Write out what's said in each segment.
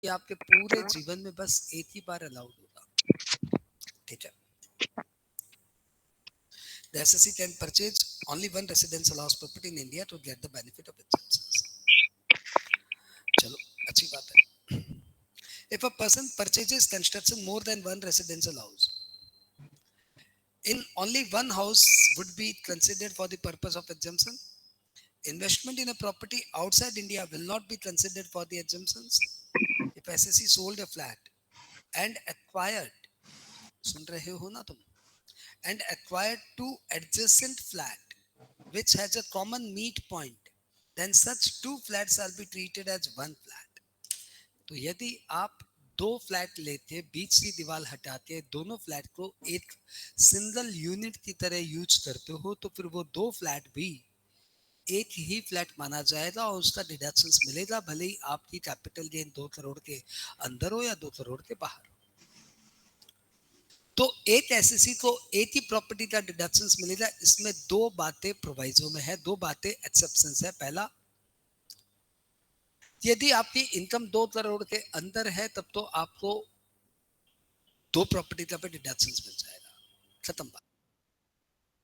ये आपके पूरे जीवन में बस एक ही बार अलाउड होगा, ठीक है। The SSC can purchase only one residential house property in India to get the benefit of exemptions. चलो अच्छी बात है। If a person purchases construction more than one residential house, in only one house would be considered for the purpose of exemption. Investment in a property outside India will not be considered for the exemptions. If SSC sold a flat and acquired, सुन रहे हो ना तुम, and acquired two adjacent flat which has a common meet point, then such two flats shall be treated as one flat. तो यदि आप दो flat लेते, बीच से दीवार हटाते, दोनों फ्लैट को एक सिंगल यूनिट की तरह यूज करते हो, तो फिर वो दो फ्लैट भी एक ही फ्लैट माना जाएगा और उसका डिडक्शंस मिलेगा, भले ही आपकी कैपिटल गेन 2 करोड़ के अंदर हो या 2 करोड़ के बाहर हो। तो एक एसएससी को एक ही प्रॉपर्टी का डिडक्शंस मिलेगा। इसमें दो बातें प्रोवाइजो में है, दो बातें एक्सेप्शंस है। पहला, यदि आपकी इनकम 2 करोड़ के अंदर है तब तो आपको दो प्रॉपर्टी का पे डिडक्शंस मिल जाएगा, खत्म बात।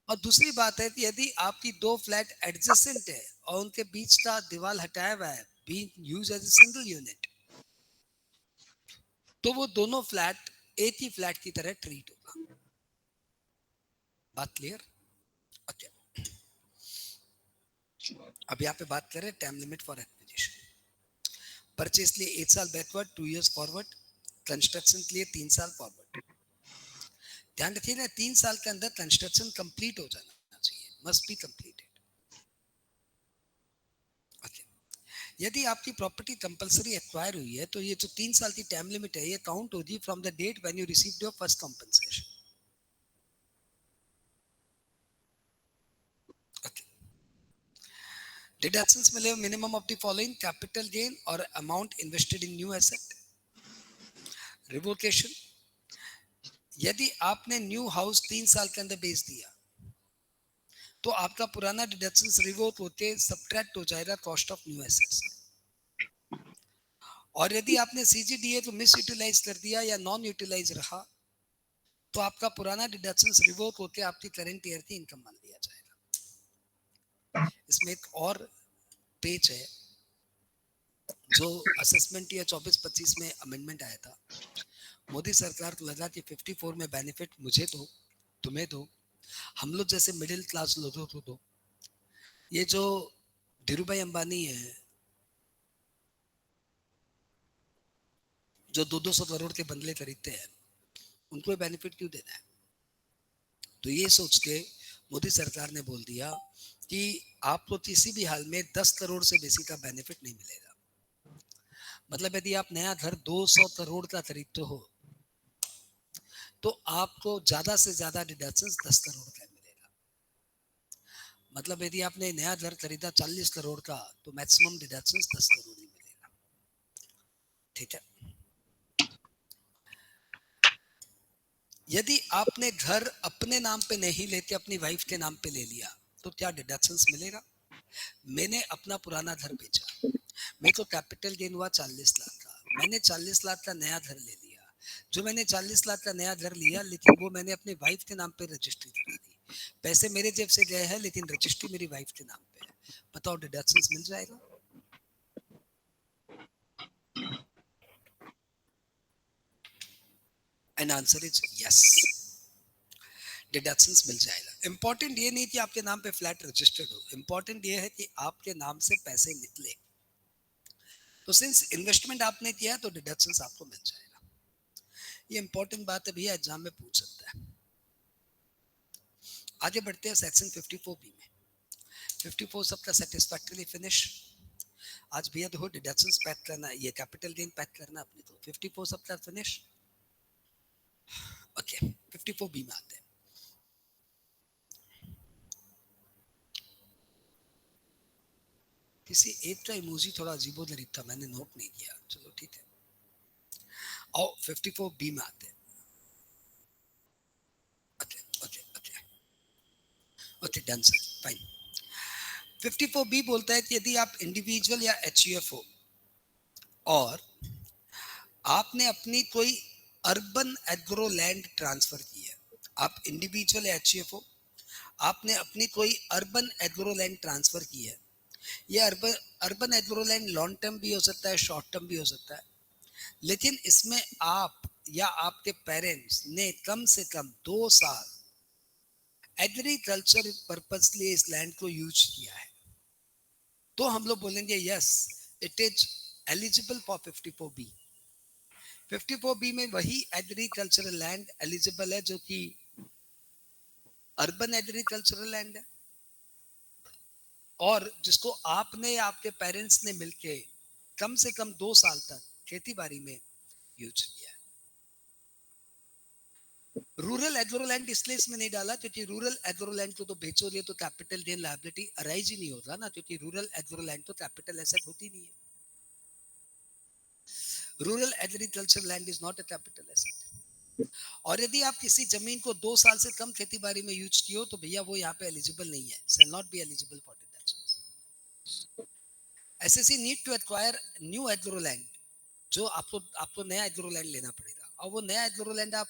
और दूसरी बात है कि यदि आपकी दो फ्लैट एडजेसेंट है और उनके बीच का दीवार हटाया हुआ है, being used as a single unit, तो वो दोनों फ्लैट एक ही फ्लैट की तरह ट्रीट होगा। बात क्लियर? ओके, अब यहाँ पे बात करें time limit for acquisition. Purchase के लिए 1 साल बैकवर्ड, 2 इयर्स फॉरवर्ड, कंस्ट्रक्शन के लिए 3 साल फॉरवर्ड। ध्यान रखिएगा 3 साल के अंदर कंस्ट्रक्शन कंप्लीट हो जाना चाहिए, मस्ट बी कंप्लीटेड। ओके, यदि आपकी प्रॉपर्टी कंपलसरी एक्वायर हुई है तो ये जो 3 साल की टाइम लिमिट है ये काउंट होगी from the date when you received your first compensation. Okay, deductions मिले minimum of the following: capital gain और amount invested in new asset. Revocation, यदि आपने न्यू हाउस 3 साल के अंदर बेच दिया तो आपका पुराना डिडक्शंस रिवोक होते सब्ट्रैक्ट हो जाएगा कॉस्ट ऑफ न्यू एसेट्स। और यदि आपने सीजीडीए को मिस यूटिलाइज कर दिया या नॉन यूटिलाइज रहा तो आपका पुराना डिडक्शंस रिवोक होके आपकी करंट ईयर की इनकम मान लिया जाएगा। इसमें एक और पेज है, जो असेसमेंट ईयर 24-25 में अमेंडमेंट आया था। मोदी सरकार को लगा कि 54 में बेनिफिट मुझे दो, तुम्हें दो, हम लोग जैसे मिडिल क्लास लोगों को दो। ये जो धीरू भाई अंबानी है, जो 200 करोड़ के बंगले खरीदते हैं, उनको बेनिफिट क्यों देना है? तो ये सोच के मोदी सरकार ने बोल दिया कि आपको किसी भी हाल में 10 करोड़ से बेसी का बेनिफिट नहीं मिलेगा। मतलब यदि आप नया घर 200 करोड़ का खरीदते हो तो आपको ज्यादा से ज्यादा डिडक्शंस 10 करोड़ का मिलेगा। मतलब यदि आपने नया घर खरीदा 40 करोड़ का तो मैक्सिमम डिडक्शंस 10 करोड़ ही मिलेगा, ठीक है। यदि आपने घर अपने नाम पे नहीं लेते, अपनी वाइफ के नाम पे ले लिया तो क्या डिडक्शंस मिलेगा? मैंने अपना पुराना घर बेचा, मेरे को कैपिटल गेन हुआ 40 लाख का, मैंने 40 लाख का नया घर ले लिया। जो मैंने 40 लाख का नया घर लिया लेकिन वो मैंने अपनी वाइफ के नाम पे रजिस्ट्री करा दी। पैसे मेरे जेब से गए हैं लेकिन रजिस्ट्री मेरी वाइफ के नाम पे है। बताओ डिडक्शंस मिल जाएगा? And answer is yes, deductions मिल जाएगा। इंपॉर्टेंट ये नहीं कि आपके नाम पे फ्लैट रजिस्टर्ड हो, इंपॉर्टेंट ये है कि आपके नाम से पैसे निकले। तो सिंस इन्वेस्टमेंट आपने किया तो डिडक्शंस आपको मिल जाएगा। ये इंपॉर्टेंट बात है भैया, एग्जाम में पूछ सकता है। आगे बढ़ते हैं सेक्शन 54 बी में। 54 सबका सेटिस्फैक्टरीली फिनिश। आज भैया देखो डिडक्शंस पैक करना, ये कैपिटल गेन पैक करना अपने को। 54 सबका फिनिश। ओके, 54 बी में आते हैं। किसी एक का इमोजी थोड़ा अजीबोगरीब था, मैंने नोट नहीं किया, चलो ठीक है। और 54 बी में आते हैं। Okay okay okay okay, done sir, fine. 54 B बोलता है कि यदि आप इंडिविजुअल या एचयूएफ हो और आपने अपनी कोई अर्बन एग्रो लैंड ट्रांसफर की है, आप इंडिविजुअल एचईएफ हो, आपने अपनी कोई अर्बन एग्रो लैंड ट्रांसफर की है। ये urban urban agro land long term भी हो सकता है, शॉर्ट टर्म भी हो सकता है, लेकिन इसमें आप या आपके पेरेंट्स ने कम से कम 2 साल एग्रीकल्चर पर्पस के लिए इस लैंड को यूज किया है, तो हम लोग बोलेंगे yes it is eligible for 54B। 54B में वही एग्रीकल्चरल लैंड एलिजिबल है जो कि अर्बन एग्रीकल्चरल लैंड है, और जिसको आपने या आपके पेरेंट्स ने मिलके कम से कम 2 साल तक खेती बाड़ी में यूज किया है। रूरल एग्रोलैंड इसलिए इसमें नहीं डाला क्योंकि रूरल एग्रोलैंड को तो बेचोगे तो कैपिटल गेन लायबिलिटी अराइज ही नहीं होगा ना, क्योंकि रूरल एग्रोलैंड तो कैपिटल एसेट होती नहीं है। Rural agriculture land is not a capital asset. और यदि आप किसी जमीन को 2 साल से कम खेती बाड़ी में यूज किए हो तो भैया वो यहाँ पे एलिजिबल नहीं है, shall not be eligible for deductions. SSC need to acquire new agroland, जो आपको नया एग्रोलैंड लेना पड़ेगा, और वो नया एग्रोलैंड आप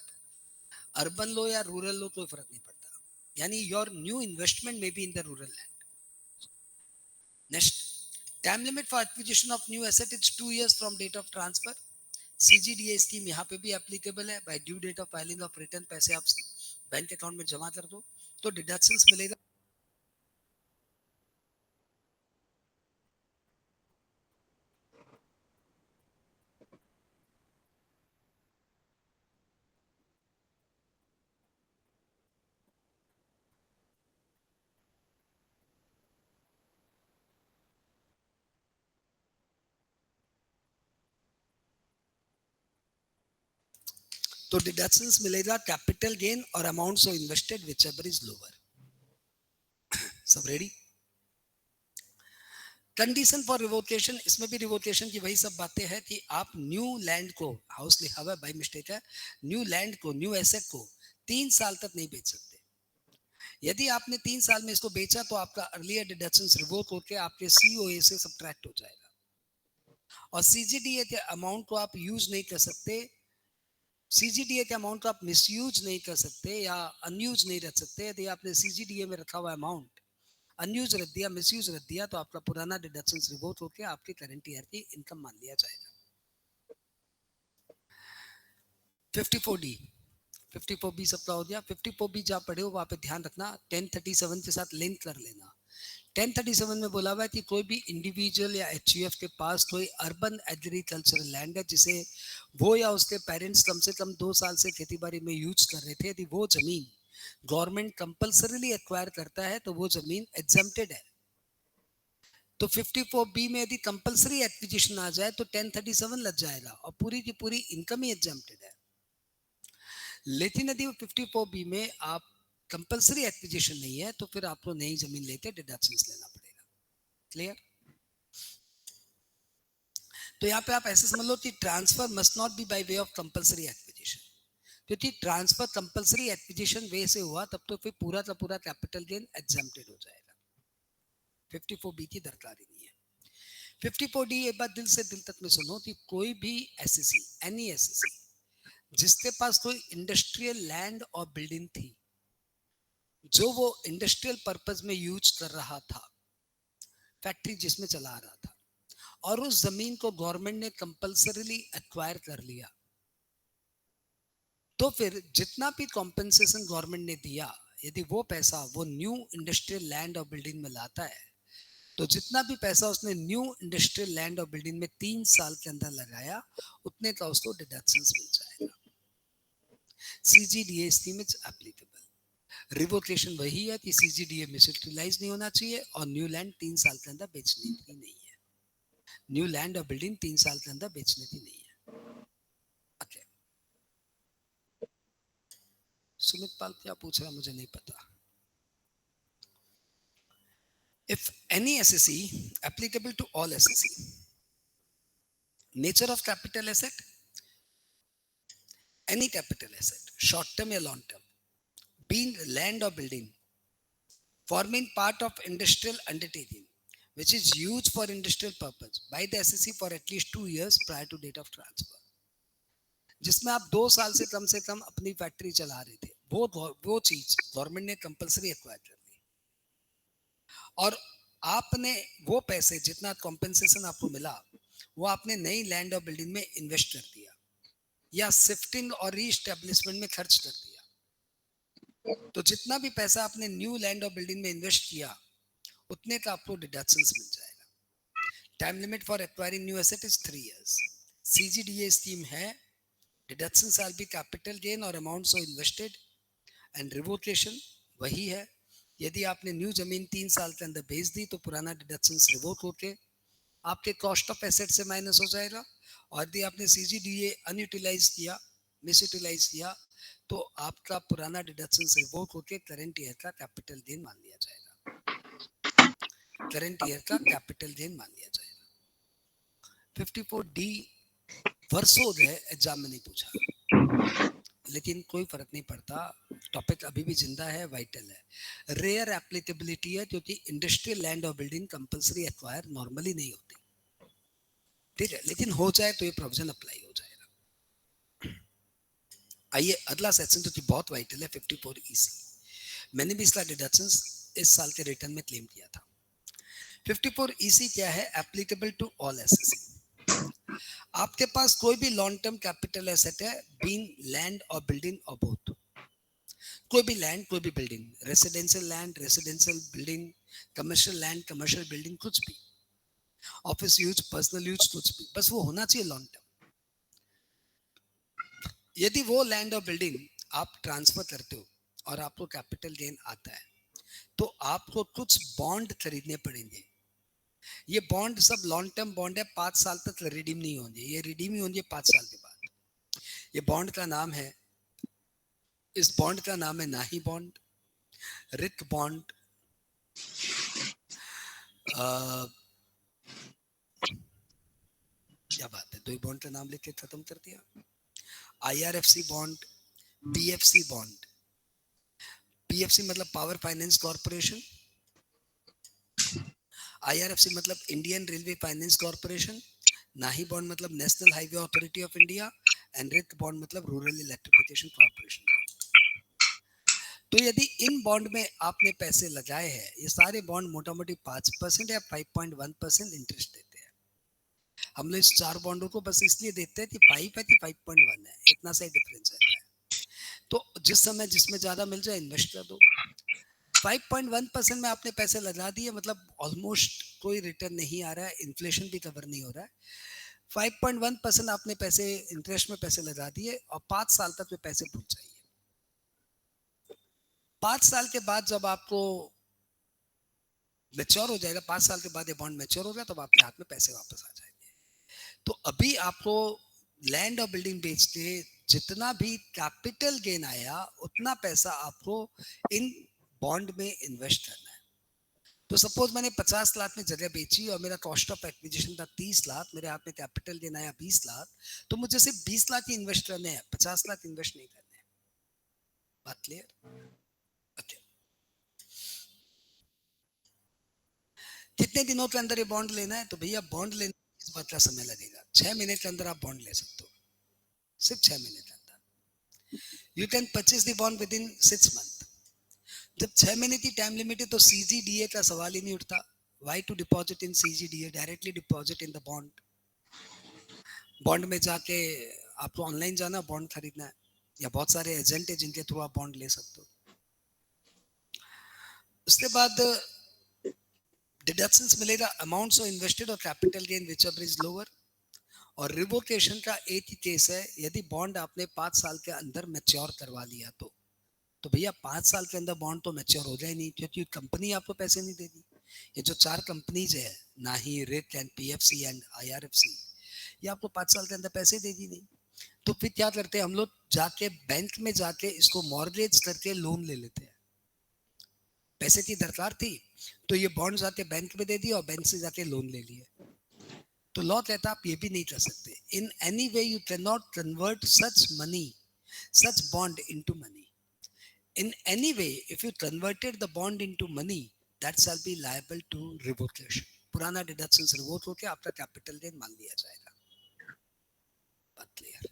अर्बन लो या रूरल लो कोई फर्क नहीं पड़ता, यानी योर न्यू इन्वेस्टमेंट में be in the rural land. Next, time limit for acquisition of new asset is 2 years from date of transfer. CGDA scheme यहाँ पे भी एप्लीकेबल है, by due date of filing of return पैसे आप bank account में जमा कर दो तो डिडक्शंस मिलेगा। तो डिडक्शंस मिलेगा कैपिटल गेन और amounts of invested which ever is lower. सब रेडी? कंडीशन फॉर रिवोकेशन, इसमें भी रिवोकेशन की वही सब बातें हैं कि आप न्यू लैंड को, हाउस लिखा हुआ है बाई मिस्टेक है, न्यू लैंड को, न्यू एसेट को 3 साल तक नहीं बेच सकते। यदि आपने 3 साल में इसको बेचा तो आपका अर्लियर डिडक्शन रिवोक होकर आपके सीओए से सब्ट्रैक्ट हो जाएगा, और सीजीडीए के अमाउंट को आप यूज नहीं कर सकते, सीजीडीए के अमाउंट को आप मिसयूज नहीं कर सकते या अनयूज नहीं रख सकते। यदि आपने सीजीडीए में रखा हुआ अमाउंट अनयूज रख दिया, मिसयूज रख दिया, तो आपका पुराना डिडक्शन रिवोक होकर आपके करंट ईयर की इनकम मान लिया जाएगा। 54D 54B सबका हो गया। 54B जहाँ पढ़े हो वहाँ पे ध्यान रखना, 1037 के साथ लिंक कर लेना। 1037 में बोला हुआ है कि कोई भी इंडिविजुअल या एचयूएफ के पास कोई अर्बन एग्रीकल्चरल लैंड है जिसे वो या उसके पेरेंट्स कम से कम 2 साल से खेतीबाड़ी में यूज कर रहे थे, यदि वो जमीन गवर्नमेंट कंपल्सरीली एक्वायर करता है तो वो जमीन एग्जम्प्टेड है। तो 54B में यदि कंपल्सरी एक्विजिशन आ जाए तो 1037 लग जाएगा और पूरी की पूरी इनकम ही एग्जम्प्टेड है। लेकिन यदि 54B में आप कंपल्सरी एक्विजिशन नहीं है तो फिर आपको नई जमीन लेके डिडक्शंस लेना पड़ेगा। क्लियर? तो यहाँ पे आप ऐसे समझ लो कि transfer must not be by way of compulsory acquisition, क्योंकि ट्रांसफर कंपल्सरी एक्विजिशन वे से हुआ तब तो फिर पूरा का पूरा कैपिटल गेन एग्जम्प्टेड हो जाएगा। 54B की दरकार ही नहीं है। 54D एक बात दिल से दिल तक में सुनो कि कोई भी एसएससी, एनी एसएससी जिसके पास कोई इंडस्ट्रियल लैंड और बिल्डिंग थी जो वो इंडस्ट्रियल पर्पस में यूज कर रहा था, फैक्ट्री जिसमें चला रहा था, और उस जमीन को गवर्नमेंट ने कंपल्सरीली एक्वायर कर लिया, तो फिर जितना भी कॉम्पेंसेशन गवर्नमेंट ने दिया, यदि वो पैसा वो न्यू इंडस्ट्रियल लैंड और बिल्डिंग में लाता है तो जितना भी पैसा उसने न्यू इंडस्ट्रियल लैंड और बिल्डिंग में 3 साल के अंदर लगाया उतने का उसको डिडक्शंस मिल जाएगा। सीजीडीए स्कीम इज एप्लीकेबल। रिवोकेशन वही है कि सीजीडीए मिस यूटिलाइज नहीं होना चाहिए और न्यू लैंड 3 साल के अंदर बेचने की नहीं है। न्यू लैंड और बिल्डिंग 3 साल के अंदर बेचने की नहीं है। ओके, सुमित पाल क्या पूछ रहा मुझे नहीं पता। If any SSE applicable to all SSE, nature of capital asset, any capital asset, short term or long term, being land or building, forming part of industrial undertaking, which is used for industrial purpose by the SSE for at least 2 years prior to date of transfer. जिसमें आप 2 साल से कम अपनी factory चला रहे थे, वो चीज गवर्नमेंट ने कंपलसरी एक्वायर कर दी, और आपने वो पैसे जितना कॉम्पेंसेशन आपको मिला वो आपने नई लैंड और बिल्डिंग में इन्वेस्ट कर दिया या शिफ्टिंग और रीस्टेब्लिशमेंट में खर्च कर दिया। तो जितना भी पैसा आपने न्यू लैंड और बिल्डिंग में इन्वेस्ट किया उतने का आपको डिडक्शंस मिल जाएगा। Time limit for acquiring new asset is 3 years। CGDA scheme है, deduction shall be capital gain और amount so invested, and revocation वही है। यदि आपने न्यू जमीन 3 साल के अंदर बेच दी तो पुराना डिडक्शन रिवोक होके आपके कॉस्ट ऑफ एसेट से माइनस हो जाएगा, और यदि आपने CGDA अनयूटिलाइज किया, मिसयूटिलाइज किया, तो आपका पुराना डिडक्शन रिवोक होके करंट ईयर का कैपिटल गेन मान लिया जाएगा, करंट ईयर का कैपिटल गेन मान लिया जाएगा। 54D वर्षों है एग्जाम में नहीं पूछा, लेकिन कोई फर्क नहीं पड़ता, टॉपिक अभी भी जिंदा है, वाइटल है। रेयर एप्लीकेबिलिटी है क्योंकि इंडस्ट्रियल लैंड और बिल्डिंग कंपलसरी एक्वायर नॉर्मली नहीं होती, ठीक है, लेकिन हो जाए तो ये प्रोविजन अप्लाई हो जाएगा। आइए अगला सेक्शन जो कि बहुत वाइटल है, 54EC। मैंने भी इसका डिडक्शंस इस साल के रिटर्न में क्लेम किया था। 54EC क्या है? Applicable to all assets. आपके पास कोई भी लॉन्ग टर्म कैपिटल एसेट है, बीन लैंड और बिल्डिंग और बोथ, कोई भी लैंड कोई भी building, residential land residential building, commercial land commercial building, कुछ भी, ऑफिस यूज पर्सनल यूज, कुछ भी, बस वो होना चाहिए लॉन्ग टर्म। यदि वो लैंड और बिल्डिंग आप ट्रांसफर करते हो और आपको कैपिटल गेन आता है तो आपको कुछ बॉन्ड खरीदने पड़ेंगे। ये बॉन्ड सब लॉन्ग टर्म बॉन्ड है, 5 साल तक रिडीम नहीं होंगे, ये रिडीम ही होंगे 5 साल के बाद। ये बॉन्ड का नाम है, इस बॉन्ड का नाम है नाही बॉन्ड, रिक बॉन्ड, क्या बात है, 2 बॉन्ड का नाम लेके खत्म कर दिया। IRFC bond, PFC bond. PFC मतलब पावर फाइनेंस कॉर्पोरेशन, IRFC मतलब इंडियन रेलवे फाइनेंस कॉर्पोरेशन, नाही बॉन्ड मतलब national highway authority of India, and Rick bond मतलब रूरल इलेक्ट्रिफिकेशन कॉर्पोरेशन बॉन्ड। तो यदि इन बॉन्ड में आपने पैसे लगाए हैं, ये सारे बॉन्ड मोटा मोटी 5% या 5.1% इंटरेस्ट देते हैं। हम लोग इस 4 बॉन्डों को बस इसलिए देते हैं कि 5 है कि 5.1 है, इतना सा डिफरेंस रहता है। तो जिस समय जिसमें ज्यादा मिल जाए इन्वेस्ट कर दो। 5.1% में आपने पैसे लगा दिए, मतलब ऑलमोस्ट कोई रिटर्न नहीं आ रहा है, इन्फ्लेशन भी कवर नहीं हो रहा है। 5.1% आपने पैसे इंटरेस्ट में पैसे लगा दिए और 5 साल तक वे पैसे भूल जाइए। 5 साल के बाद जब आपको मैच्योर हो जाएगा, 5 साल के बाद ये बॉन्ड मैच्योर हो गया, तब आपके हाथ में पैसे वापस आ जाएंगे। तो अभी आपको लैंड और बिल्डिंग बेच के जितना भी कैपिटल गेन आया उतना पैसा आपको इन बॉन्ड में इन्वेस्ट करना है। तो सपोज मैंने 50 लाख में जगह बेची और मेरा कॉस्ट ऑफ एक्विजिशन था 30 लाख, मेरे हाथ में कैपिटल गेन आया 20 लाख, तो मुझे सिर्फ 20 लाख ही इन्वेस्ट करने हैं, 50 लाख इन्वेस्ट नहीं करने हैं। बात क्लियर? ओके। कितने दिनों के अंदर ये बॉन्ड लेना है? तो भैया बॉन्ड लेने इस बात का समय लगेगा, 6 महीने के अंदर आप बॉन्ड ले सकते हो, सिर्फ 6 महीने के अंदर। You can purchase the bond with in 6 month. जब 6 महीने की टाइम लिमिट है तो CGDA का सवाल ही नहीं उठता। Why to deposit in CGDA, directly deposit in the bond. Bond में जाके आपको ऑनलाइन जाना, बॉन्ड खरीदना है, या बहुत सारे एजेंट है जिनके थ्रू आप बॉन्ड ले सकते हो। उसके बाद डिडक्शंस मिलेगा, अमाउंट्स ऑफ इन्वेस्टेड और capital gain which ever is lower. और रिवोकेशन का एक ही केस है, यदि बॉन्ड आपने 5 साल के अंदर मैच्योर करवा लिया तो भैया 5 साल के अंदर बॉन्ड तो मैच्योर हो जाए नहीं, क्योंकि कंपनी आपको पैसे नहीं देगी। ये जो 4 कंपनीज है, नाही, Rick and PFC and IRFC, ये आपको 5 साल के अंदर पैसे देगी नहीं। तो फिर क्या करते हैं हम लोग, जाके बैंक में जाके इसको मॉर्गेज करके लोन ले लेते हैं। पैसे की दरकार थी तो ये बॉन्ड जाके बैंक में दे दिया और बैंक से जाके लोन ले लिए। तो लॉ कहता आप ये भी नहीं कर सकते, in any way you can not convert such money, such bond into money. In any way, if you converted the bond into money, that shall be liable to revocation. पुराना डिडक्शन रिवोक होकर आपका capital gain मान लिया जाएगा। बात clear?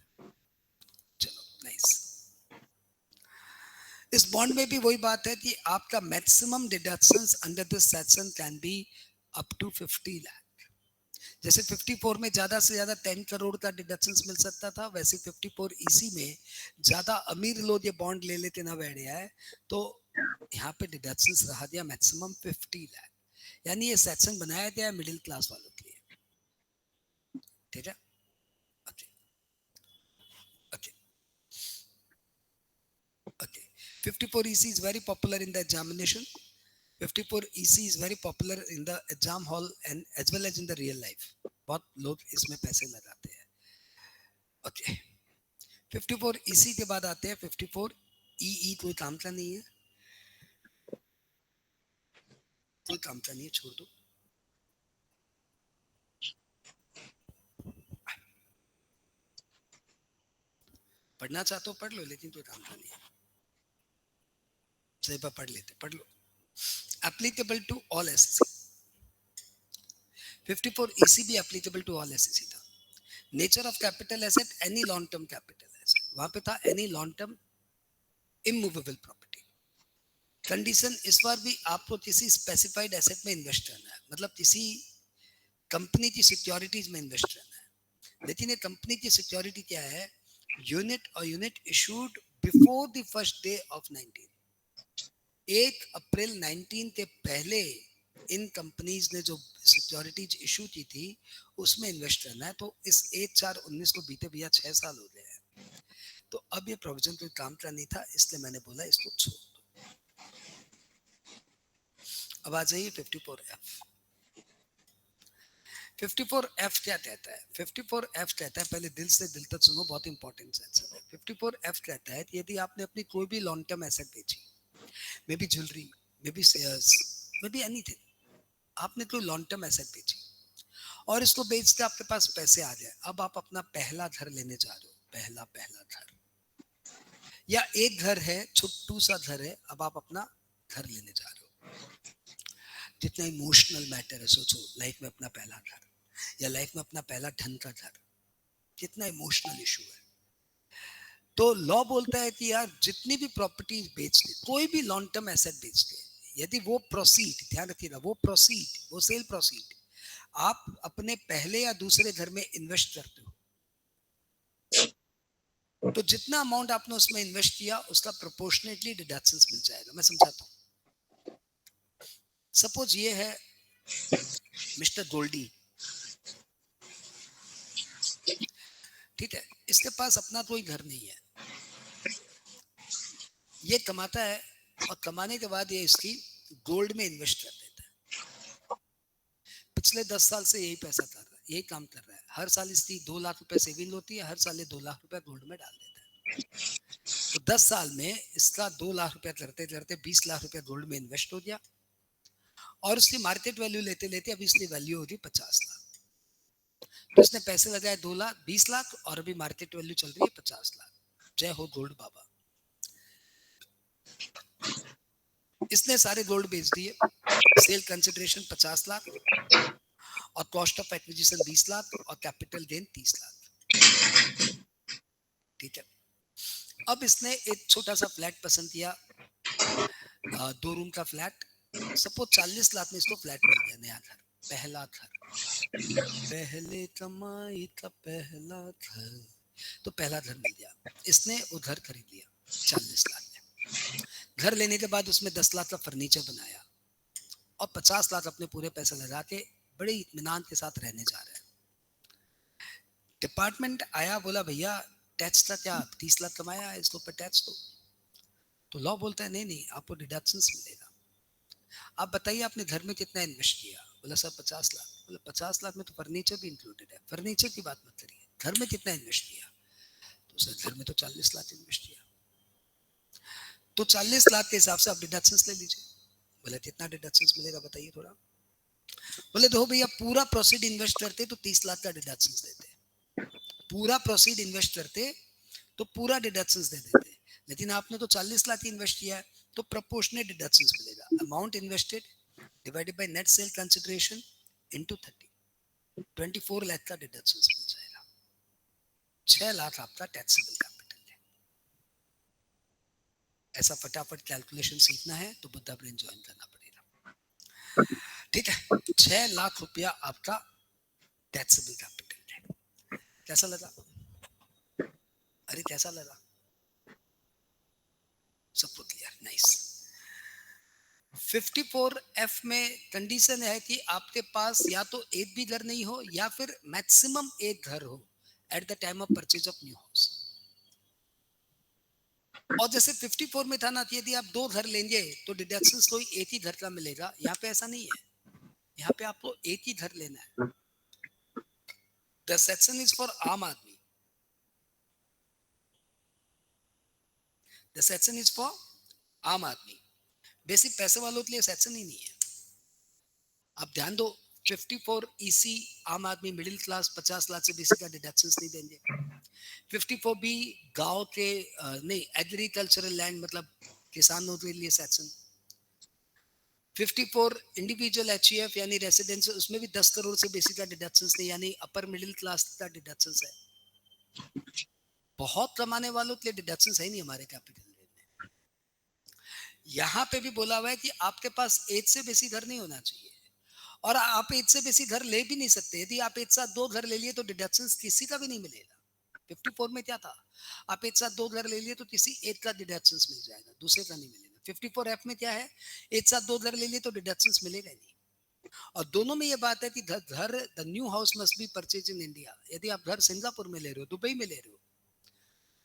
इस bond में भी वही बात है कि आपका maximum deductions under this section can be up to 50 lakh. जैसे 54 में ज्यादा से ज्यादा 10 करोड़ का डिडक्शंस मिल सकता था, वैसे 54 ईसी में ज्यादा अमीर लोग ये बॉन्ड ले लेते ना बैठे है, तो यहाँ पे डिडक्शंस रहा दिया मैक्सिमम 50 लाख। यानी ये सेक्शन बनाया गया है मिडिल क्लास वालों के लिए, ठीक है। Okay okay okay 54 EC is very popular in the examination. 54 EC is very popular in the exam hall and as well as in the real life. बहुत लोग इसमें पैसे लगाते हैं। ओके 54 EC के बाद आते हैं 54 EE। कोई काम का नहीं है, कोई काम का नहीं है, छोड़ दो। पढ़ना चाहते हो पढ़ लो, लेकिन कोई काम का नहीं है। सही पर पढ़ लेते, पढ़ लो। Applicable to all SSC. 54 EC भी एप्लीकेबल टू ऑल एसएससी था। Nature of capital asset any long term capital asset, वहां पे था any long term immovable property. Condition इस बार भी आपको किसी स्पेसिफाइड एसेट में इन्वेस्ट करना है, मतलब किसी कंपनी की सिक्योरिटीज में इन्वेस्ट करना है। लेकिन ये कंपनी की सिक्योरिटी क्या है? यूनिट और unit issued before the first day of 19, 1 अप्रैल 19 के पहले इन कंपनीज ने जो सिक्योरिटीज इशू की थी उसमें इन्वेस्ट करना है। तो इस 1/4/19 को बीते भैया 6 साल हो गए हैं, तो अब ये प्रोविजन कोई काम का नहीं था, इसलिए मैंने बोला इसको छोड़ दो। अब आ जाइए 54F। 54F क्या कहता है? 54F कहता है, पहले दिल से दिल तक सुनो, बहुत इंपॉर्टेंट सेंसर है। 54F कहता है कि यदि आपने अपनी कोई भी लॉन्ग टर्म एसेट बेची, may be jewellery, may be shares, may be anything, आपने कोई लॉन्ग टर्म एसेट बेची और इसको बेच के आपके पास पैसे आ जाए, अब आप अपना पहला घर लेने जा रहे हो, पहला पहला घर, या एक घर है, छोटू सा घर है, अब आप अपना घर लेने जा रहे हो। जितना इमोशनल मैटर है, सोचो लाइफ में अपना पहला घर या लाइफ में अपना पहला ढंग का घर, कितना इमोशनल इशू है। तो लॉ बोलता है कि यार जितनी भी प्रॉपर्टीज बेचते, कोई भी लॉन्ग टर्म एसेट बेचते, यदि वो प्रोसीड, ध्यान रखिएगा, वो प्रोसीड, वो सेल प्रोसीड आप अपने पहले या दूसरे घर में इन्वेस्ट करते हो, तो जितना अमाउंट आपने उसमें इन्वेस्ट किया उसका प्रोपोर्शनेटली डिडक्शंस मिल जाएगा। मैं समझाता हूँ। सपोज ये है मिस्टर गोल्डी, ठीक है, इसके पास अपना कोई घर नहीं है, ये कमाता है और कमाने के बाद ये इसकी गोल्ड में इन्वेस्ट कर देता है। पिछले 10 साल से यही पैसा कर रहा है, यही काम कर रहा है। हर साल इसकी 2 लाख रुपए सेविंग होती है, हर साल ये 2 लाख रुपए गोल्ड में डाल देता है। तो 10 साल में इसका 2 लाख रुपया करते करते 20 लाख रुपया गोल्ड में इन्वेस्ट हो गया, और उसकी मार्केट वैल्यू लेते लेते अभी इसकी वैल्यू होगी 50 लाख। तो इसने पैसे लगाए 2 लाख 20 लाख और अभी मार्केट वैल्यू चल रही है 50 लाख। जय हो गोल्ड बाबा। इसने सारे गोल्ड बेच दिए, सेल कंसिडरेशन 50 लाख और कॉस्ट ऑफ एक्विजिशन 20 लाख और कैपिटल गेन 30 लाख, ठीक है। अब इसने एक छोटा सा फ्लैट पसंद किया, 2 रूम का फ्लैट, सपोज 40 लाख में इसको फ्लैट मिल गया, नया घर, पहला घर, पहले कमाई का पहला घर, तो पहला घर मिल गया। इसने वो घर खरीद लिया 40 लाख में। घर लेने के बाद उसमें 10 लाख का फर्नीचर बनाया और 50 लाख अपने पूरे पैसे लगा के बड़े इत्मीनान के साथ रहने जा रहे हैं। डिपार्टमेंट आया, बोला भैया टैक्स का क्या, 30 लाख कमाया है, इसके ऊपर टैक्स दो। तो लॉ बोलता है नहीं नहीं, आपको डिडक्शंस मिलेगा। आप बताइए आपने घर में कितना इन्वेस्ट किया? बोला सर 50 लाख। बोला 50 लाख में तो फर्नीचर भी इंक्लूडेड है, फर्नीचर की बात मत करिए, घर में कितना इन्वेस्ट किया? तो सर घर में तो 40 लाख इन्वेस्ट किया। तो 40 लाख के हिसाब से आप डिडक्शंस ले लीजिए। बोले कितना डिडक्शंस मिलेगा बताइए थोड़ा। बोले तो भैया पूरा प्रोसीड इन्वेस्ट करते तो 30 लाख का डिडक्शंस देते, पूरा प्रोसीड इन्वेस्ट करते तो पूरा डिडक्शंस दे देते, लेकिन आपने तो 40 लाख इन्वेस्ट किया है, तो प्रोपोर्शनेट डिडक्शंस मिलेगा। Amount invested divided by net sale consideration into 30, 24 lakh का डिडक्शंस मिल जाएगा। 6 लाख आपका टैक्सेबल कैपिटल है। ऐसा फटाफट कैलकुलेशन सीखना है तो बुद्धा ब्रेन ज्वाइन करना पड़ेगा। ठीक है, 6 लाख रुपया आपका टैक्सेबल कैपिटल है। कैसा लगा? अरे कैसा लगा? सबको क्लियर? नाइस। 54F में कंडीशन है कि आपके पास या तो एक भी घर नहीं हो या फिर मैक्सिमम एक घर हो at the time of purchase of new house. और जैसे 54 में था ना कि यदि आप 2 घर लेंगे तो डिडक्शंस कोई एक ही घर का मिलेगा, यहाँ पे ऐसा नहीं है। यहाँ पे आपको एक ही घर लेना है। द सेक्शन इज फॉर आम आदमी, द सेक्शन इज फॉर आम आदमी। बेसिक पैसे वालों के लिए सेक्शन ही नहीं है। आप ध्यान दो, 54 EC आम आदमी मिडिल क्लास 50 लाख से बेसी का डिडक्शंस नहीं देंगे। 54 भी गांव के नहीं, एग्रीकल्चरल लैंड मतलब किसानों के लिए सेक्शन। 54 इंडिविजुअल HUF यानी रेसिडेंस, उसमें भी 10 करोड़ से बेसी का डिडक्शंस नहीं, यानी अपर मिडिल क्लास का डिडक्शंस है। बहुत कमाने वालों के लिए डिडक्शंस है नहीं हमारे कैपिटल में। यहाँ पे भी बोला हुआ है कि आपके पास एक से बेसी घर नहीं होना चाहिए, और आप एक से बेसी घर ले भी नहीं सकते। यदि आप एक साथ 2 घर ले लिए तो डिडक्शंस किसी का भी नहीं मिलेगा। 54 में क्या था, आप एक साथ 2 घर ले लिए तो किसी एक का डिडक्शंस मिल जाएगा, दूसरे का नहीं मिलेगा। 54F में क्या है, एक साथ 2 घर ले लिए तो डिडक्शंस मिलेगा नहीं। और दोनों में ये बात है कि घर, the new house must be purchase in India. यदि आप घर सिंगापुर में ले रहे हो, दुबई में ले रहे हो,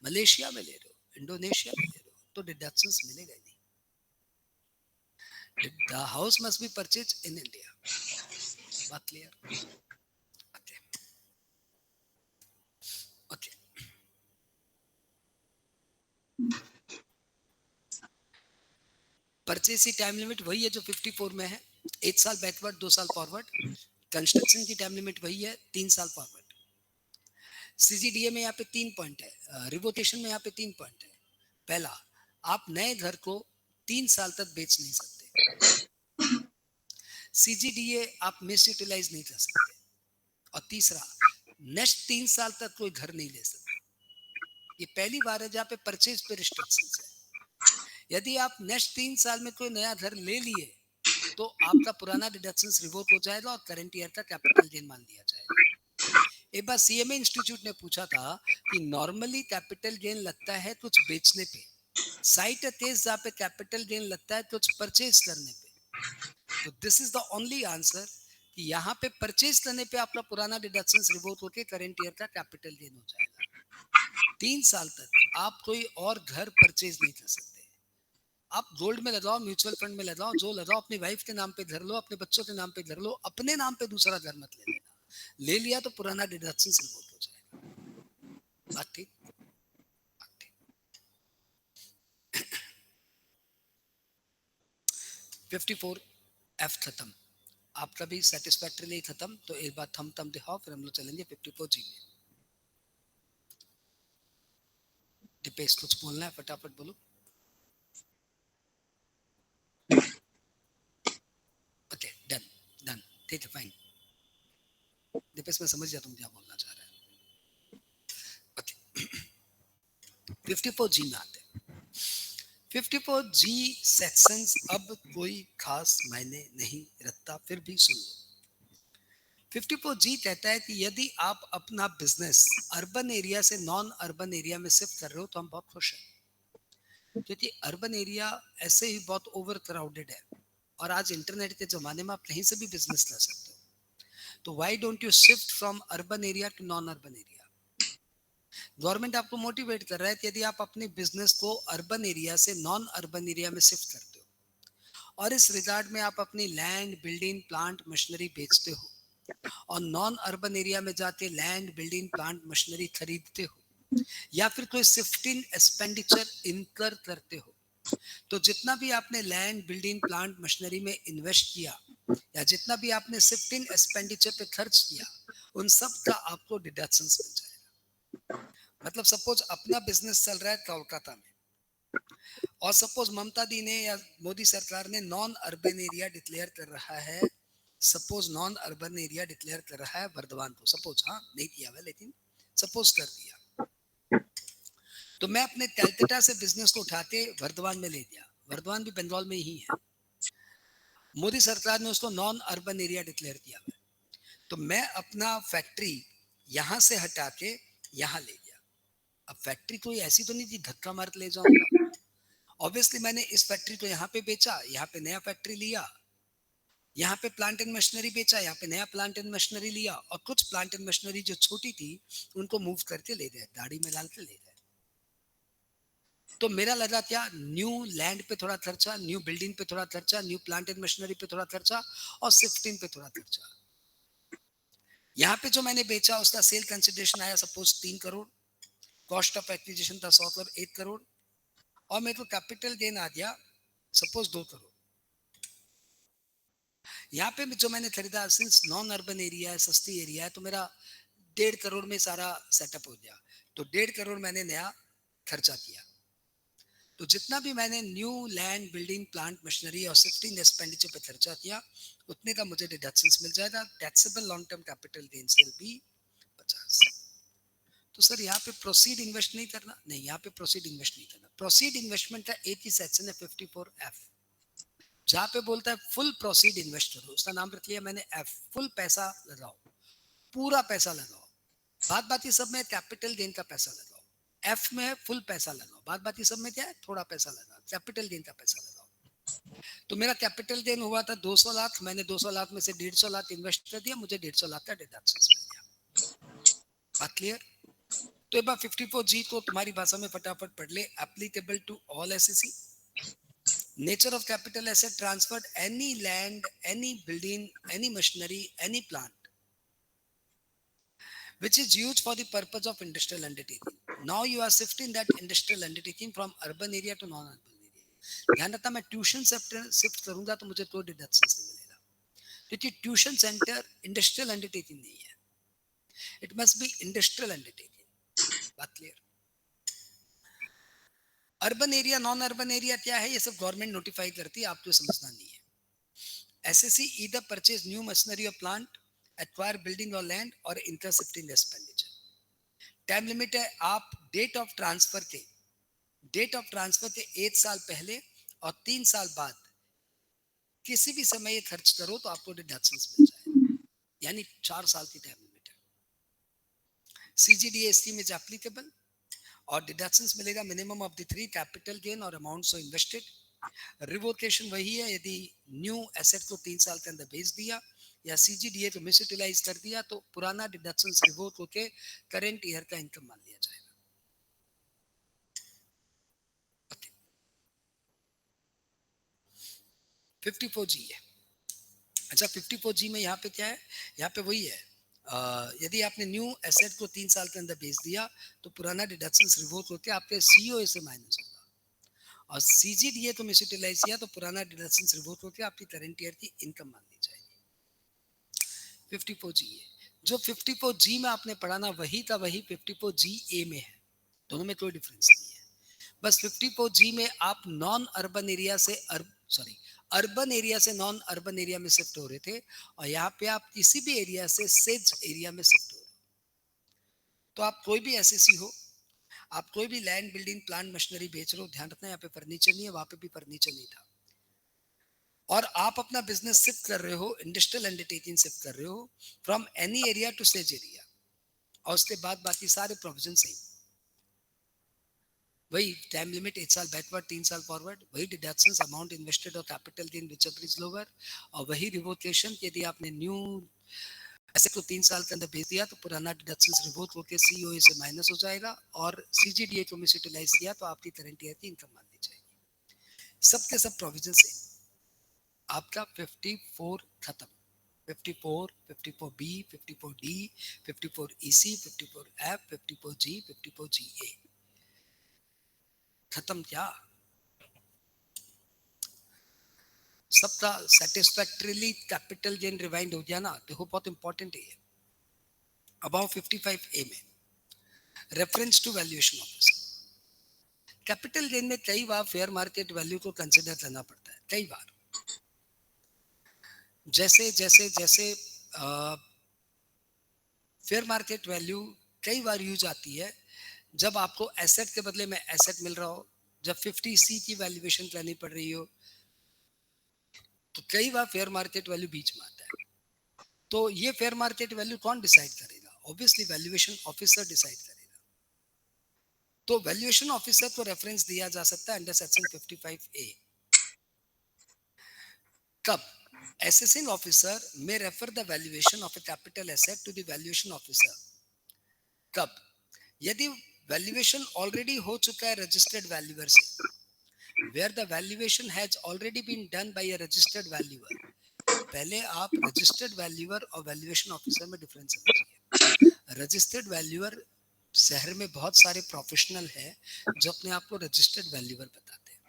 मलेशिया में ले रहे हो, इंडोनेशिया में ले रहे हो, तो डिडक्शंस मिलेगा ही नहीं। The house must be purchase in India. बात क्लियर? Okay okay. परचेज की टाइम लिमिट वही है जो 54 में है, 1 साल बैकवर्ड 2 साल फॉरवर्ड। कंस्ट्रक्शन की टाइम लिमिट वही है, 3 साल फॉरवर्ड। CGDA में यहाँ पे 3 पॉइंट है, रिवोकेशन में यहाँ पे 3 पॉइंट है। पहला, आप नए घर को 3 साल तक बेच नहीं सकते। CGDA आप मिस यूटिलाइज नहीं कर सकते। और तीसरा, नेक्स्ट 3 साल तक कोई घर नहीं ले सकते। ये पहली बार है जहाँ पे परचेज पे रिस्ट्रिक्शंस है। यदि आप नेक्स्ट 3 साल में कोई नया घर ले लिए तो आपका पुराना डिडक्शंस रिवोक हो जाएगा और करंट ईयर का कैपिटल गेन मान लिया जाएगा। एक बार CMA इंस्टीट्यूट ने पूछा था कि नॉर्मली कैपिटल गेन लगता है कुछ बेचने पे, साइट केस जहाँ पे कैपिटल गेन लगता है कुछ परचेज करने पे। तो this is the only answer कि यहाँ पे परचेज करने पे आपका पुराना डिडक्शंस रिवोक होके करंट ईयर का कैपिटल गेन हो जाएगा। 3 साल तक आप कोई और घर परचेज नहीं कर सकते। आप गोल्ड में लगाओ, म्यूचुअल फंड में लगाओ, जो लगाओ, अपनी वाइफ के नाम पे घर लो, अपने बच्चों के नाम पे घर लो, अपने नाम पे दूसरा घर मत ले लेना। ले लिया तो पुराना डिडक्शन से रिवोक हो जाएगा। बात ठीक? 54F खत्म, आपका भी सेटिस्फैक्टरीली खत्म। तो एक बार थम दिखाओ, फिर हम लोग चलेंगे 54G में। दीपेश कुछ बोलना है, फटाफट बोलो। ओके, डन डन, ठीक है, फाइन। दीपेश मैं समझ गया तुम क्या बोलना चाह रहे हैं। ओके, 54G में आते हैं। 54G सेक्शंस अब कोई खास मायने नहीं रखता, फिर भी सुन लो। 54G कहता है कि यदि आप अपना बिजनेस अर्बन एरिया से नॉन अर्बन एरिया में शिफ्ट कर रहे हो तो हम बहुत खुश हैं, क्योंकि अर्बन एरिया ऐसे ही बहुत ओवर क्राउडेड है और आज इंटरनेट के जमाने में आप कहीं से भी बिजनेस कर सकते हो। तो why don't you shift from urban area to non urban area. Government आपको मोटिवेट कर रहा है कि यदि आप अपने बिजनेस को अर्बन एरिया से नॉन अर्बन एरिया में शिफ्ट करते हो और इस रिगार्ड में आप अपनी लैंड, बिल्डिंग, प्लांट, मशीनरी बेचते हो और नॉन अर्बन एरिया में जाके लैंड, बिल्डिंग, प्लांट, मशीनरी खरीदते हो या फिर कोई शिफ्टिंग एक्सपेंडिचर इनकर करते हो, तो जितना भी आपने लैंड, बिल्डिंग, प्लांट, मशीनरी में इन्वेस्ट किया या जितना भी आपने शिफ्टिंग एक्सपेंडिचर पे खर्च किया, उन सब का आपको डिडक्शंस मिल जाएगा। मतलब सपोज अपना बिजनेस चल रहा है कोलकाता में और सपोज ममता दी ने या मोदी सरकार ने नॉन अर्बन एरिया डिक्लेयर कर रहा है, suppose non urban area declare कर रहा है वर्धमान को, सपोज, हाँ नहीं किया हुआ लेकिन सपोज कर दिया, तो मैं अपने तेलतटा से बिजनेस को उठाते वर्धमान में ले दिया। वर्धमान भी बंगाल में ही है। मोदी सरकार ने उसको नॉन अर्बन एरिया डिक्लेयर किया हुआ है। तो मैं अपना फैक्ट्री यहां से हटा के यहाँ ले गया। अब फैक्ट्री कोई ऐसी तो नहीं थी धक्का मार के ले जाऊंगा। ऑब्वियसली मैंने इस फैक्ट्री को यहाँ पे बेचा, यहाँ पे नया फैक्ट्री लिया, यहाँ पे प्लांट एंड मशीनरी बेचा, यहाँ पे नया प्लांट एंड मशीनरी लिया, और कुछ प्लांट एंड मशीनरी जो छोटी थी उनको मूव करके ले गए, गाड़ी में डाल के ले गए। तो मेरा लगा क्या, न्यू लैंड पे थोड़ा खर्चा, न्यू बिल्डिंग पे थोड़ा खर्चा, न्यू प्लांट एंड मशीनरी पे थोड़ा खर्चा, और शिफ्टिंग पे थोड़ा खर्चा। यहाँ पे जो मैंने बेचा उसका सेल कंसिडरेशन आया suppose 3 crore, cost of acquisition था 100 करोड़, और मेरे को कैपिटल गेन आ गया सपोज 2 करोड़। यहाँ पे जो मैंने खरीदा, सिंस नॉन अर्बन एरिया है, सस्ती एरिया है, तो मेरा 1.5 करोड़ में सारा सेटअप हो गया। तो 1.5 करोड़ मैंने नया खर्चा किया। तो जितना भी मैंने new land, building, plant, machinery और शिफ्टिंग एक्सपेंडिचर पे खर्चा किया, उतने का मुझे डिडक्शंस मिल जाएगा। Taxable long term capital gain से भी 50। तो सर यहाँ पे प्रोसीड इन्वेस्ट नहीं करना, नहीं, यहाँ पे प्रोसीड इन्वेस्ट नहीं करना। प्रोसीड इन्वेस्टमेंट का एक ही सेक्शन है 54F, जहाँ पे बोलता है फुल प्रोसीड इन्वेस्ट करो, उसका नाम रख लिया मैंने F, फुल पैसा लगाओ, पूरा पैसा लगाओ। बात बाकी सब में कैपिटल गेन का पैसा लगाओ। एफ में है फुल पैसा लगाओ, बात बाकी सब में क्या है, थोड़ा पैसा लगाओ, कैपिटल गेन का पैसा लगाओ। तो मेरा कैपिटल गेन हुआ था 200 लाख, मैंने 200 लाख में से 150 लाख इन्वेस्ट कर दिया, मुझे 150 लाख का डिडक्शन मिल गया। बात क्लियर? तो एक बार 54G को तुम्हारी भाषा में फटाफट पढ़ ले। Applicable to all SSC. Nature of capital asset transferred, any land, any building, any machinery, any plant which is used for the purpose of industrial undertaking. Now you are shifting that industrial undertaking from urban area to non-urban area. ध्यान रखना, मैं tuition shift करूंगा तो मुझे कोई deduction नहीं मिलेगा, क्योंकि ट्यूशन सेंटर इंडस्ट्रियल अंडरटेकिंग नहीं है। It must be industrial undertaking. बात clear? Urban area, non urban area क्या है, ये सब गवर्नमेंट नोटिफाई करती है, आपको समझना नहीं है। SSC either purchase new machinery और प्लांट, एक्वायर बिल्डिंग और लैंड, और inter shifting expenditure. Time limit है, आप डेट ऑफ ट्रांसफर के 1 साल पहले और 3 साल बाद किसी भी समय ये खर्च करो तो आपको डिडक्शंस मिल जाए, यानी 4 साल की टाइम लिमिट है। सीजीडीए स्कीम इज एप्लीकेबल, और डिडक्शंस मिलेगा minimum of the 3 capital gain और अमाउंट सो इन्वेस्टेड। रिवोकेशन वही है, यदि न्यू एसेट को 3 साल के अंदर बेच दिया या सीजीडीए को मिस यूटिलाइज कर दिया तो पुराना डिडक्शंस रिवोक होके करंट ईयर का इनकम मान लिया जाएगा। 54G है। अच्छा, 54G में यहाँ पे क्या है, यहाँ पे वही है, यदि आपने न्यू एसेट को 3 साल के अंदर बेच दिया तो पुराना डिडक्शंस रिवोक होकर आपके सीओए से माइनस होगा, और सीजीडीए को मिस यूटिलाइज किया तो पुराना डिडक्शंस रिवोक होकर आपकी करंट ईयर की इनकम मान ली जाएगी। 54G है। जो 54G में आपने पढ़ा ना, वही का वही 54GA में है, दोनों में कोई डिफरेंस नहीं है। बस 54G में आप नॉन अर्बन एरिया से अर्बन एरिया से नॉन अर्बन एरिया में शिफ्ट हो रहे थे, और यहाँ पे आप किसी भी एरिया से सेज एरिया में शिफ्ट हो रहे हो। तो आप कोई भी एसएससी हो, आप कोई भी लैंड, बिल्डिंग, प्लांट, मशीनरी बेच रहे हो, ध्यान रखना यहाँ पे फर्नीचर नहीं है, वहां पे भी फर्नीचर नहीं था, और आप अपना बिजनेस शिफ्ट कर रहे हो, इंडस्ट्रियल अंडरटेकिंग शिफ्ट कर रहे हो from any area to SEZ area, और उसके बाद बाकी सारे प्रोविजन सेम, वही टाइम लिमिट 1 साल बैकवर्ड, 3 साल फॉरवर्ड, वही डिडक्शंस, अमाउंट इन्वेस्टेड और capital gain whichever is lower, और वही रिवोकेशन, यदि आपने न्यू ऐसे को 3 साल के अंदर भेज दिया तो पुराना डिडक्शंस रिवोक होकर सीओए से माइनस हो जाएगा, और सीजीडीए को मिस यूटिलाइज किया तो आपकी करंट ईयर की इनकम मान ली जाएगी। सबके सब प्रोविजन सेम। आपका 54 खत्म। 54, 54B, 54D, 54EC, 54F, 54G, 54GA खत्म। क्या सबका सेटिस्फैक्टरीली कैपिटल गेन रिवाइंड हो गया ना? देखो बहुत इंपॉर्टेंट है। अबाउ 55A में reference to valuation office, capital gain में कई बार फेयर मार्केट वैल्यू को कंसिडर करना पड़ता है, कई बार। जैसे जैसे जैसे फेयर मार्केट वैल्यू कई बार यूज आती है जब आपको एसेट के बदले में एसेट मिल रहा हो, जब 50C की वैल्यूएशन लेनी पड़ रही हो, तो कई बार फेयर मार्केट वैल्यू बीच में आता है। तो ये फेयर मार्केट वैल्यू कौन डिसाइड करेगा? ऑब्वियसली वैल्यूएशन ऑफिसर डिसाइड करेगा। तो वैल्यूएशन ऑफिसर को रेफरेंस दिया जा सकता है अंडर सेक्शन 55A। कब? assessing officer may refer the valuation of a capital asset to the valuation officer। कब? यदि वैल्यूएशन ऑलरेडी हो चुका है रजिस्टर्ड वैल्यूअर से, where the valuation has already been done by a registered valuer। पहले आप registered valuer और valuation officer में डिफरेंस समझिए। रजिस्टर्ड वैल्यूअर शहर में बहुत सारे प्रोफेशनल हैं जो अपने आप को रजिस्टर्ड वैल्यूअर बताते हैं,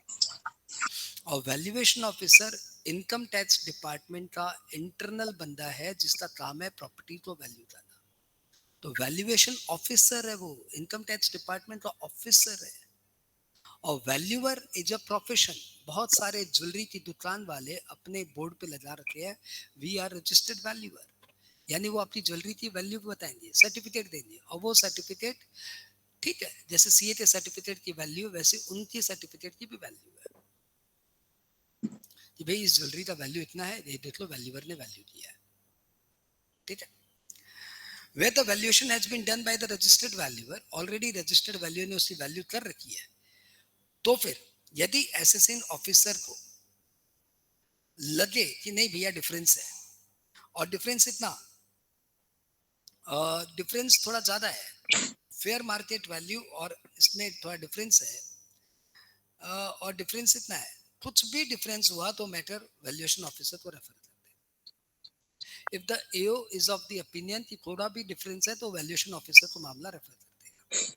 और valuation officer income tax department का इंटरनल बंदा है जिसका काम है प्रॉपर्टी को वैल्यू करना। तो वैल्यूएशन ऑफिसर है, वो इनकम टैक्स डिपार्टमेंट का ऑफिसर है। और वैल्यूअर इज अ प्रोफेशन। बहुत सारे ज्वेलरी की दुकान वाले अपने बोर्ड पे लगा रखे हैं, वी आर रजिस्टर्ड वैल्यूअर, यानी वो अपनी ज्वेलरी की वैल्यू बताएंगे, सर्टिफिकेट देंगे, और वो सर्टिफिकेट, ठीक है, जैसे सीए के सर्टिफिकेट की वैल्यू वैसे उनकी सर्टिफिकेट की भी वैल्यू है कि भाई इस ज्वेलरी का वैल्यू इतना है, ये देख लो वैल्यूअर ने वैल्यू किया है, ठीक है। Where the valuation has been done by the registered valuer, already registered valuer ने उसकी वैल्यू कर रखी है, तो फिर यदि एसेसिंग ऑफिसर को लगे कि नहीं भैया डिफरेंस है, और डिफरेंस इतना, डिफरेंस थोड़ा ज्यादा है, फेयर मार्केट वैल्यू और इसमें थोड़ा डिफरेंस है, और डिफरेंस इतना है, कुछ भी डिफरेंस हुआ तो मैटर वैल्यूएशन ऑफिसर को रेफर करते हैं। If the AO is of the opinion कि थोड़ा भी डिफरेंस है तो वैल्यूएशन ऑफिसर को मामला रेफर करते हैं।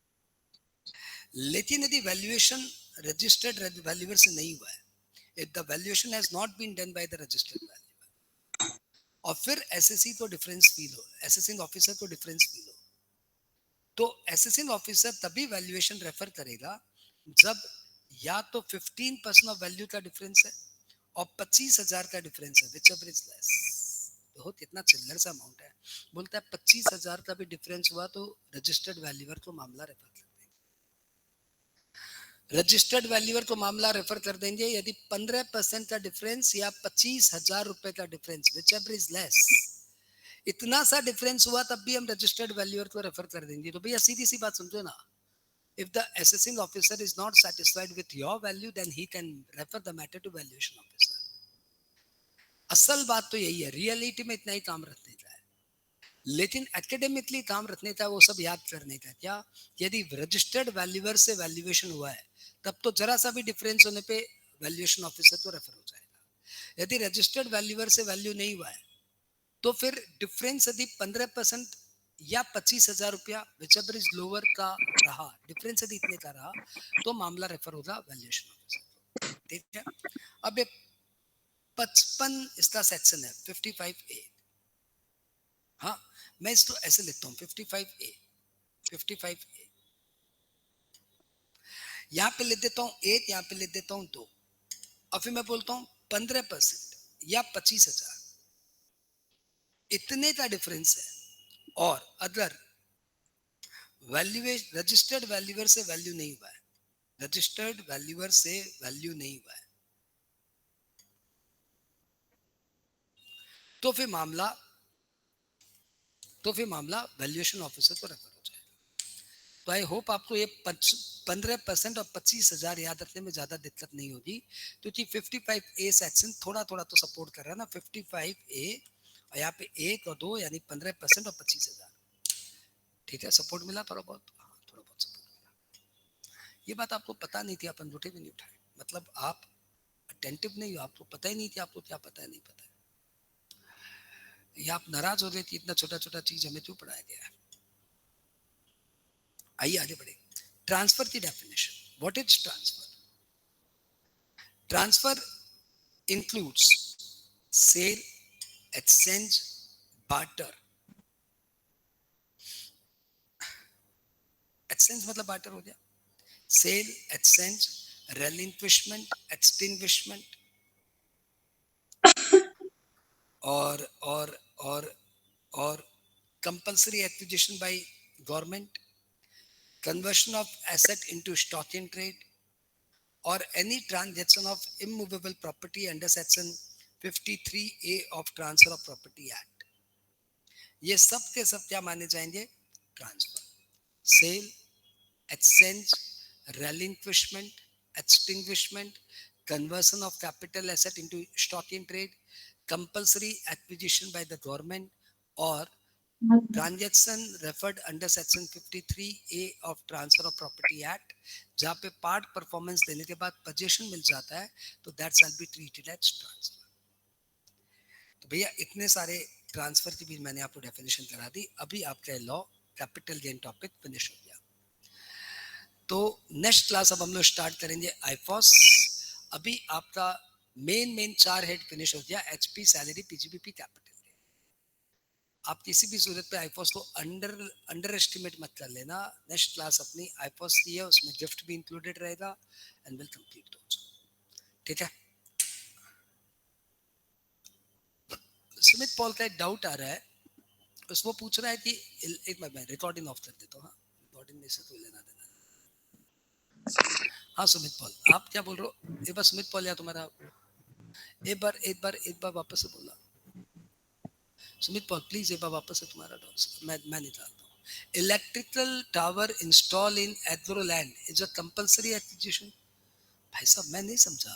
लेकिन यदि वैल्यूएशन रजिस्टर्ड वैल्यूअर से नहीं हुआ है, if the valuation has not been done by the registered valuer, और फिर एसएससी को डिफरेंस फील हो, एसेसिंग ऑफिसर को डिफरेंस फील हो, तो एसेसिंग ऑफिसर तभी वैल्यूएशन रेफर करेगा जब या तो 15% ऑफ वैल्यू का डिफरेंस है और 25,000 का डिफरेंस है, विच एवर इज लेस। बहुत इतना चिल्लर सा अमाउंट है, बोलता है 25,000 का भी डिफरेंस हुआ तो रजिस्टर्ड वैल्यूअर को मामला रेफर कर देंगे। रजिस्टर्ड वैल्यूअर को मामला रेफर कर देंगे यदि 15% का डिफरेंस या 25,000 रुपए का difference, which ever is less, इतना सा डिफरेंस हुआ तब भी हम रजिस्टर्ड वैल्यूअर को रेफर कर देंगे। तो भैया सीधी सी बात समझो ना, if the assessing officer is not satisfied with your value then he can refer the matter to valuation officer। असल बात तो यही है, रियलिटी में इतना ही काम रखने का है, लेकिन एकेडमिकली काम रखने का वो सब याद करने का क्या, यदि रजिस्टर्ड वैल्यूअर से वैल्यूएशन हुआ है तब तो जरा सा भी डिफरेंस होने पे वैल्यूएशन ऑफिसर को रेफर हो जाएगा। यदि रजिस्टर्ड वैल्यूअर से वैल्यू नहीं हुआ है तो फिर डिफरेंस यदि 15% या 25,000 रुपया विच एवर इज लोअर का रहा, डिफरेंस यदि इतने का रहा तो मामला रेफर होगा वैल्यूएशन ऑफिसर, ठीक है। अब ये 55 इसका सेक्शन है 55A। हाँ, मैं इसको ऐसे लिखता हूँ 55A, 55A, यहाँ पे लिख देता हूँ 1, यहाँ पे लिख देता हूँ 2, और फिर मैं बोलता हूँ 15% या 25,000 इतने का डिफरेंस है, और अगर वैल्यूएशन रजिस्टर्ड वैल्यूअर से वैल्यू नहीं हुआ है, रजिस्टर्ड वैल्यूअर से वैल्यू नहीं हुआ है, तो फिर मामला वैल्यूएशन ऑफिसर को रेफर हो जाएगा। तो आई होप आपको ये 15% और 25,000 याद रखने में ज्यादा दिक्कत नहीं होगी, क्योंकि 55A सेक्शन थोड़ा थोड़ा तो सपोर्ट कर रहा है ना, 55A और यहाँ पे 1 और 2 यानी 15% और 25,000, ठीक है, सपोर्ट मिला थोड़ा बहुत, हाँ थोड़ा बहुत सपोर्ट मिला। ये बात आपको पता नहीं थी, आप अंगूठे भी नहीं उठाए, मतलब आप अटेंटिव नहीं हो, आपको पता ही नहीं थी, आपको क्या पता है नहीं पता है, या आप नाराज हो गए कि इतना छोटा छोटा चीज हमें क्यों पढ़ाया गया है। आइए आगे बढ़े। ट्रांसफर की definition, what is transfer? Transfer includes sale, exchange, barter. Exchange मतलब बार्टर हो गया, सेल, एक्सचेंज, रेलिंक्विशमेंट, एक्सटिंग्विशमेंट, और compulsory acquisition by government, conversion of asset into stock in trade, or any transaction of immovable property under section 53A of Transfer of Property Act. ये सब के सब क्या माने जाएंगे? Transfer, sale, exchange, relinquishment, extinguishment, conversion of capital asset into stock in trade, compulsory acquisition by the government, or transaction referred under section 53A of transfer of property act, जहां पे part performance देने के बाद position मिल जाता है, तो that shall be treated as transfer. तो भैया इतने सारे ट्रांसफर की भी मैंने आपको डेफिनेशन करा दी. अभी आपका law capital gain topic finish हो गया. तो नेक्स्ट क्लास अब हम लोग स्टार्ट करेंगे आईफॉस. अभी आपका मेन 4 हेड फिनिश हो गया, एचपी, सैलरी, पीजीबीपी, कैपिटल. आप किसी भी सूरत पे आईफॉस को अंडर एस्टिमेट मत कर लेना. नेक्स्ट क्लास अपनी आईफॉस की है, उसमें गिफ्ट भी इंक्लूडेड रहेगा एंड विल कंप्लीट आल्सो. ठीक है. सुमित पॉल का एक डाउट आ रहा है, उसको पूछ रहा है कि एक मिनट मैं रिकॉर्डिंग ऑफ कर देता हूँ. हाँ, रिकॉर्डिंग में से कोई लेना देना. हाँ सुमित पॉल, आप क्या बोल रहे हो? एक बार सुमित पॉल या तुम्हारा एक बार वापस से बोला. सुमित पॉल प्लीज एक बार वापस से तुम्हारा डाउट मैं निकालता हूँ. Electrical tower install in agroland is a compulsory acquisition. भाई साहब मैं नहीं समझा,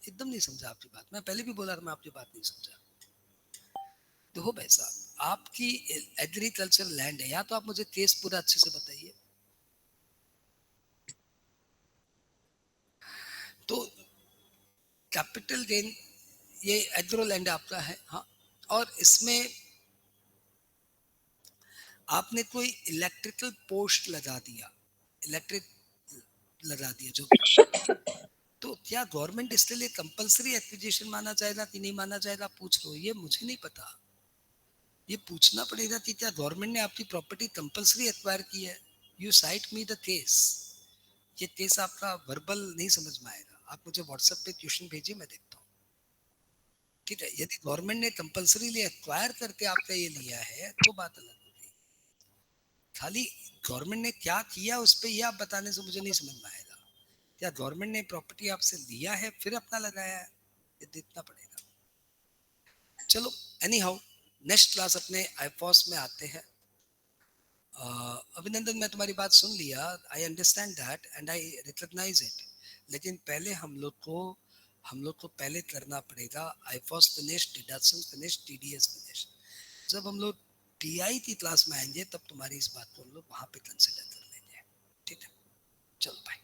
एकदम नहीं समझा आपकी बात. मैं पहले भी बोला था, मैं आपकी बात नहीं समझा. देखो भाई साहब, आपकी एग्रीकल्चर लैंड है, या तो आप मुझे केस पूरा अच्छे से बताइए. तो कैपिटल गेन, ये एग्रो लैंड आपका है. हाँ, और इसमें आपने कोई इलेक्ट्रिकल पोस्ट लगा दिया, इलेक्ट्रिक लगा दिया जो, तो क्या गवर्नमेंट इसके लिए कंपलसरी एक्विजिशन माना जाएगा कि नहीं माना जाएगा? पूछ रहे हो, ये मुझे नहीं पता. ये पूछना पड़ेगा कि क्या गवर्नमेंट ने आपकी प्रॉपर्टी कंपलसरी एक्वायर की है. You site me the case. ये केस आपका वर्बल नहीं समझ में आएगा, आप मुझे व्हाट्सएप पे क्वेश्चन भेजिए, मैं देखता हूँ. ठीक है. यदि गवर्नमेंट ने कंपलसरीली एक्वायर करके आपका ये लिया है तो बात अलग होगी. खाली गवर्नमेंट ने क्या किया उस पर यह आप बताने से मुझे नहीं समझ में आएगा. क्या गवर्नमेंट ने प्रॉपर्टी आपसे लिया है फिर अपना लगाया है, ये देखना पड़ेगा. चलो एनी हाउ, नेक्स्ट क्लास अपने आईफॉस में आते हैं. अभिनंदन, मैं तुम्हारी बात सुन लिया, I understand that and I recognise it. लेकिन पहले हम लोग को पहले करना पड़ेगा IFOS finish, deduction finish, TDS finish. जब हम लोग टीआई की क्लास में आएंगे तब तुम्हारी इस बात को हम लोग वहां पे कंसिडर कर लेंगे. ठीक है, चलो भाई.